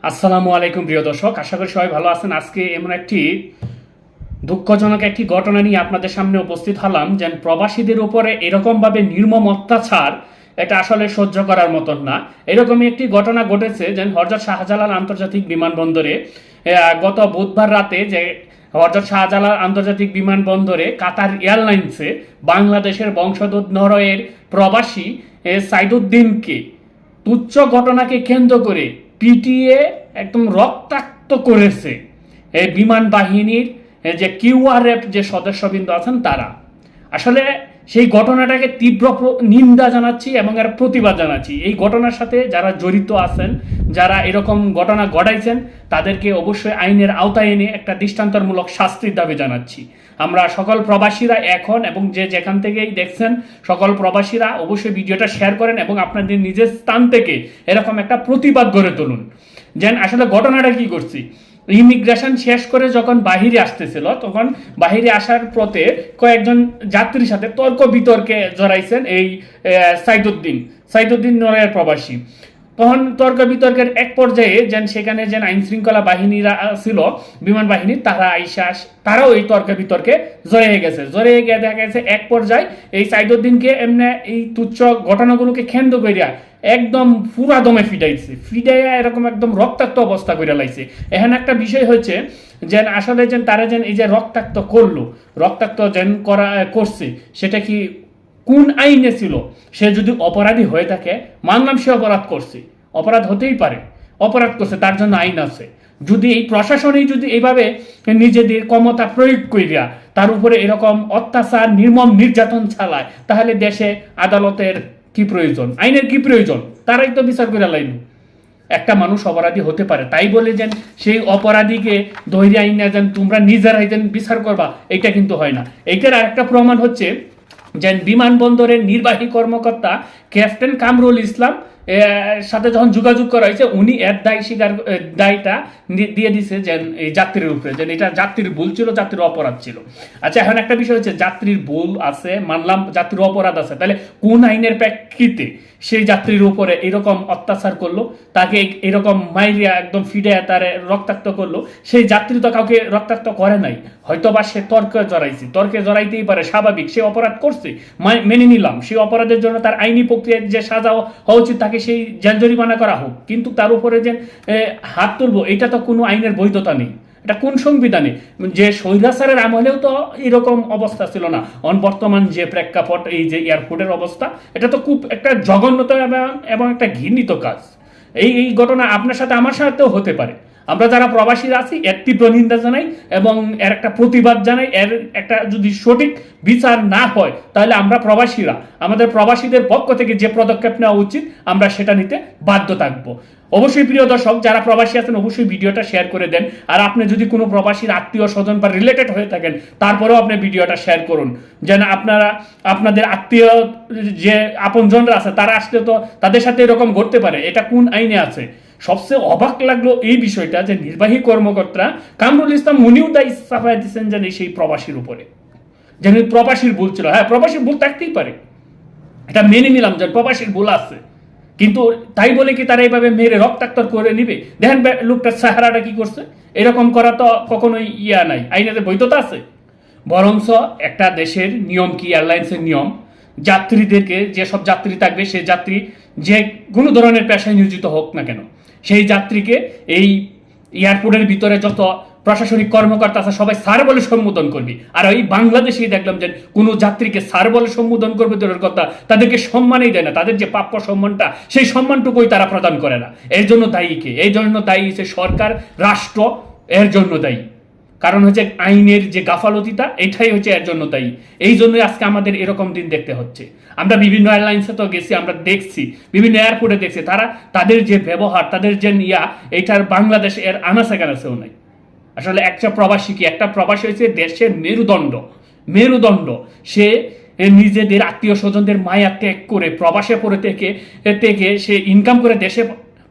আসসালামু আলাইকুম প্রিয় দর্শক, আশা করি সবাই ভালো আছেন। আজকে এমন একটি দুঃখজনক একটি ঘটনা নিয়ে আপনাদের সামনে উপস্থিত হলাম, যেন প্রবাসীদের উপরে এরকমভাবে নির্মম অত্যাচার, এটা আসলে সহ্য করার মতন না। এরকমই একটি ঘটনা ঘটেছে যেন হযরত শাহজালাল আন্তর্জাতিক বিমানবন্দরে গত বুধবার রাতে, যে হযরত শাহজালাল আন্তর্জাতিক বিমানবন্দরে কাতার এয়ারলাইন্সে বাংলাদেশের বংশোদ্ভূত নরওয়ের প্রবাসী সাইদুদ্দিনকে তুচ্ছ ঘটনাকে কেন্দ্র করে পিটিয়ে একদম রক্তাক্ত করেছে এই বিমান বাহিনীর যে কিউআরএফ যে সদস্যবৃন্দ আছেন তারা। আসলে সেই ঘটনাটাকে তীব্র নিন্দা জানাচ্ছি এবং এর প্রতিবাদ জানাচ্ছি। এই ঘটনার সাথে যারা জড়িত আছেন, যারা এরকম ঘটনা ঘটাইছেন, তাদেরকে অবশ্যই আইনের আওতায় এনে একটা দৃষ্টান্তমূলক শাস্তির দাবি জানাচ্ছি। আমরা সকল প্রবাসীরা এখন এবং যে যেখান থেকেই দেখছেন, সকল প্রবাসীরা অবশ্যই ভিডিওটা শেয়ার করেন এবং আপনাদের নিজের স্থান থেকে এরকম একটা প্রতিবাদ গড়ে তুলুন। যেন আসলে ঘটনাটা কি করছি, ইমিগ্রেশন শেষ করে যখন বাহিরে আসতেছিল, তখন বাহিরে আসার পথে কয়েকজন যাত্রীর সাথে তর্ক বিতর্কে জড়াইছেন এই সাইদুদ্দিন নরওয়ের প্রবাসী। তখন তর্ক বিতর্কের এক পর্যায়ে যেন সেখানে যেন আইন শৃঙ্খলা বাহিনীরা ছিল, বিমান বাহিনী, তারাও এই তর্ক বিতর্কে জড়িয়ে গিয়ে দেখা গেছে এক পর্যায়ে এই সাইদুদ্দিনকে এমনি এই তুচ্ছ ঘটনাগুলোকে কেন্দ্র করিয়া একদম পুরা দমে ফিডাইয়া এরকম একদম রক্তাক্ত অবস্থা করে লাইছে। এখানে একটা বিষয় হচ্ছে যেন আসলে যেন তারা যেন এই যে রক্তাক্ত যেন করছে, সেটা কি কোন আইনে ছিল? সে যদি অপরাধী হয়ে থাকে, মানলাম সে অপরাধ হতেই পারে, অপরাধ করছে, তার জন্য আইন আছে। যদি এই প্রশাসনেই যদি এইভাবে নিজেদের ক্ষমতা প্রয়োগ করিয়া তার উপরে এরকম অত্যাচার, নির্মম নির্যাতন চালায়, তাহলে দেশে আদালতের কি প্রয়োজন, আইনের কি প্রয়োজন? তারাই তো বিচার করে লাইল। একটা মানুষ অপরাধী হতে পারে, তাই বলে যেন সেই অপরাধীকে ধৈর্য আইনে যেন তোমরা নিজেরাই যেন বিচার করবা, এটা কিন্তু হয় না। এইটার আরেকটা প্রমাণ হচ্ছে যে বিমানবন্দরের নির্বাহী কর্মকর্তা ক্যাপ্টেন কামরুল ইসলাম সাথে যখন যোগাযোগ করা হয়েছে, উনি এর দায়টা দিয়ে দিছে যে এই যাত্রীর উপরে, যে এটা যাত্রীর ভুল ছিল, যাত্রীর অপরাধ ছিল। আচ্ছা, এখন একটা বিষয় হচ্ছে, যাত্রীর ভুল আছে মানলাম, যাত্রীর অপরাধ আছে, তাহলে কোন আইনের প্রেক্ষিতে সেই যাত্রীর উপরে এরকম অত্যাচার করলো, তাকে এরকম মাইরিয়া একদম ফিডে তারে রক্তাক্ত করলো? সেই যাত্রী তো কাউকে রক্তাক্ত করে নাই, হয়তোবা সে তর্কে জড়াইতেই পারে, স্বাভাবিক, সে অপরাধ করছে, মেনে নিলাম। সেই অপরাধের জন্য তার আইনি প্রক্রিয়ায় যে সাজা হওয়া উচিত, তাকে সেই জেল জরিমানা করা হোক, কিন্তু তার উপরে যে হাত তুলবো, এটা তো কোনো আইনের বৈধতা নেই। এটা কোন সংবিধানে? যে স্বৈরাচারের আমলেও তো এরকম অবস্থা ছিল না। বর্তমান যে প্রেক্ষাপট, এই যে এয়ারপোর্টের অবস্থা, এটা তো খুব একটা জঘন্যতা এবং একটা ঘৃণিত কাজ। এই ঘটনা আপনার সাথে আমার সাথেও হতে পারে। আমরা যারা প্রবাসীরা আছি, এর তীব্র নিন্দা জানাই এবং এর একটা প্রতিবাদ জানাই। এর একটা যদি সঠিক বিচার না হয়, তাহলে আমরা প্রবাসীরা, আমাদের প্রবাসীদের পক্ষ থেকে যে পদক্ষেপ নেওয়া উচিত, আমরা সেটা নিতে বাধ্য থাকবো। অবশ্যই প্রিয় দর্শক, যারা প্রবাসী আছেন, অবশ্যই ভিডিওটা শেয়ার করে দেন। আর আপনি যদি কোনো প্রবাসীর আত্মীয় স্বজন বা রিলেটেড হয়ে থাকেন, তারপরেও আপনি ভিডিওটা শেয়ার করুন, যেন আপনাদের আত্মীয় যে আপনজনরা আছে, তারা আসলে তো তাদের সাথে এরকম ঘটতে পারে। এটা কোন আইনে আছে? সবচেয়ে অবাক লাগলো এই বিষয়টা, যে নির্বাহী কর্মকর্তা কামরুল ইসলাম, উনিও দায়ী চাপাই দিচ্ছেন যেন সেই প্রবাসীর উপরে, যেন প্রবাসীর ভুল ছিল। হ্যাঁ, প্রবাসীর ভুল থাকতেই পারে, এটা মেনে নিলাম যে প্রবাসীর ভুল আছে, কিন্তু তাই বলে কি তারা এইভাবে মেরে রক্তাক্ত করে নিবে? দেখেন লোকটার চেহারাটা কি করছে। এরকম করা তো কখনোই নাই, আইনের বৈধতা আছে? বরঞ্চ একটা দেশের নিয়ম কি, এয়ারলাইন্সের নিয়ম, যাত্রীদেরকে, যেসব যাত্রী থাকবে, সেই যাত্রী যে কোনো ধরনের পেশায় নিয়োজিত হোক না কেন, সেই যাত্রীকে এই এয়ারপোর্টের ভিতরে যত প্রশাসনিক কর্মকর্তা আছে, সবাই স্যার বলে সম্বোধন করবি। আর ওই বাংলাদেশেই দেখলাম যে কোনো যাত্রীকে স্যার বলে সম্বোধন করবে দূরের কথা, তাদেরকে সম্মানই দেয় না। তাদের যে প্রাপ্য সম্মানটা, সেই সম্মানটুকুই তারা প্রদান করে না। এর জন্য দায়ী কে? এই জন্য দায়ী হচ্ছে সরকার, রাষ্ট্র এর জন্য দায়ী। কারণ হচ্ছে আইনের যে গাফালতিটা, এটাই হচ্ছে এর জন্য দায়ী। এই জন্যই আজকে আমাদের এরকম দিন দেখতে হচ্ছে। আমরা বিভিন্ন এয়ারলাইন্সে তো গেছি, আমরা দেখছি, বিভিন্ন এয়ারপোর্টে দেখছি, তাদের যে ব্যবহার, তাদের যে এইটার বাংলাদেশ এর আনাচে কানাচেও নাই। আসলে একটা প্রবাসী হয়েছে দেশের মেরুদণ্ড। সে নিজেদের আত্মীয় স্বজনদের মায়া ত্যাগ করে প্রবাসে পড়ে থেকে সে ইনকাম করে দেশে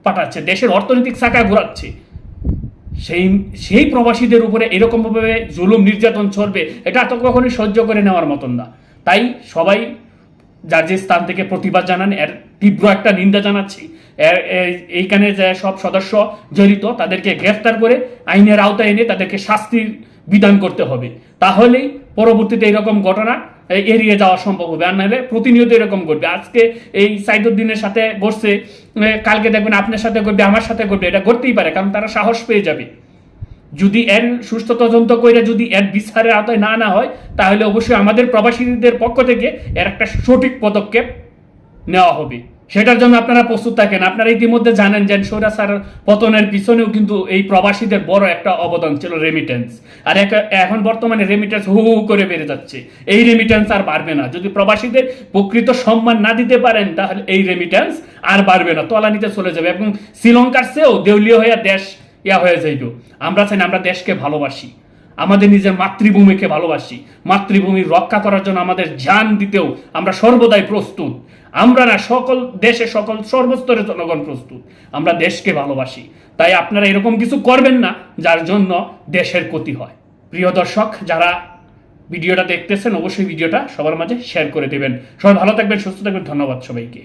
পাঠাচ্ছে, দেশের অর্থনৈতিক চাকা ঘোরাচ্ছে। সেই প্রবাসীদের উপরে এরকমভাবে জুলুম নির্যাতন চলবে, এটা তো কখনোই সহ্য করে নেওয়ার মতন না। তাই সবাই যার যে স্থান থেকে প্রতিবাদ জানান, এর তীব্র একটা নিন্দা জানাচ্ছি। এইখানে যে সব সদস্য জড়িত তাদেরকে গ্রেফতার করে আইনের আওতায় এনে তাদেরকে শাস্তির বিধান করতে হবে, তাহলেই পরবর্তীতে এরকম ঘটনা এড়িয়ে যাওয়া সম্ভব হবে। আর নাহলে প্রতিনিয়ত এরকম ঘটবে। আজকে এই সাইদুদ্দিনের সাথে ঘটছে, কালকে দেখবেন আপনার সাথে ঘটবে, আমার সাথে ঘটবে। এটা ঘটতেই পারে, কারণ তারা সাহস পেয়ে যাবে। যদি এর সুস্থ তদন্ত করে যদি এর বিচারের আওতায় না হয়, তাহলে অবশ্যই আমাদের প্রবাসীদের পক্ষ থেকে এর একটা সঠিক পদক্ষেপ নেওয়া হবে। সেটার জন্য আপনারা প্রস্তুত থাকেন। আপনারা ইতিমধ্যে জানেন যে স্বৈরাচার পতনের পিছনেও কিন্তু এই প্রবাসীদের বড় একটা অবদান ছিল, রেমিটেন্স। আর এখন বর্তমানে রেমিটেন্স হু হু করে বেড়ে যাচ্ছে। এই রেমিটেন্স আর বাড়বে না। যদি প্রবাসীদের প্রকৃত সম্মান না দিতে পারেন, তাহলে এই রেমিটেন্স আর বাড়বে না, তলানিতে চলে যাবে এবং শ্রীলঙ্কার চেয়েও দেউলিয়া হয়ে দেশ হয়ে যাইব। আমরা চাই না, আমরা দেশকে ভালোবাসি, আমাদের নিজের মাতৃভূমিকে ভালোবাসি। মাতৃভূমির রক্ষা করার জন্য আমাদের জান দিতেও আমরা সর্বদাই প্রস্তুত। আমরা না, সকল দেশে সকল সর্বস্তরের জনগণ প্রস্তুত। আমরা দেশকে ভালোবাসি। তাই আপনারা এরকম কিছু করবেন না যার জন্য দেশের ক্ষতি হয়। প্রিয় দর্শক, যারা ভিডিওটা দেখতেছেন অবশ্যই ভিডিওটা সবার মাঝে শেয়ার করে দেবেন। সবাই ভালো থাকবেন, সুস্থ থাকবেন। ধন্যবাদ সবাইকে।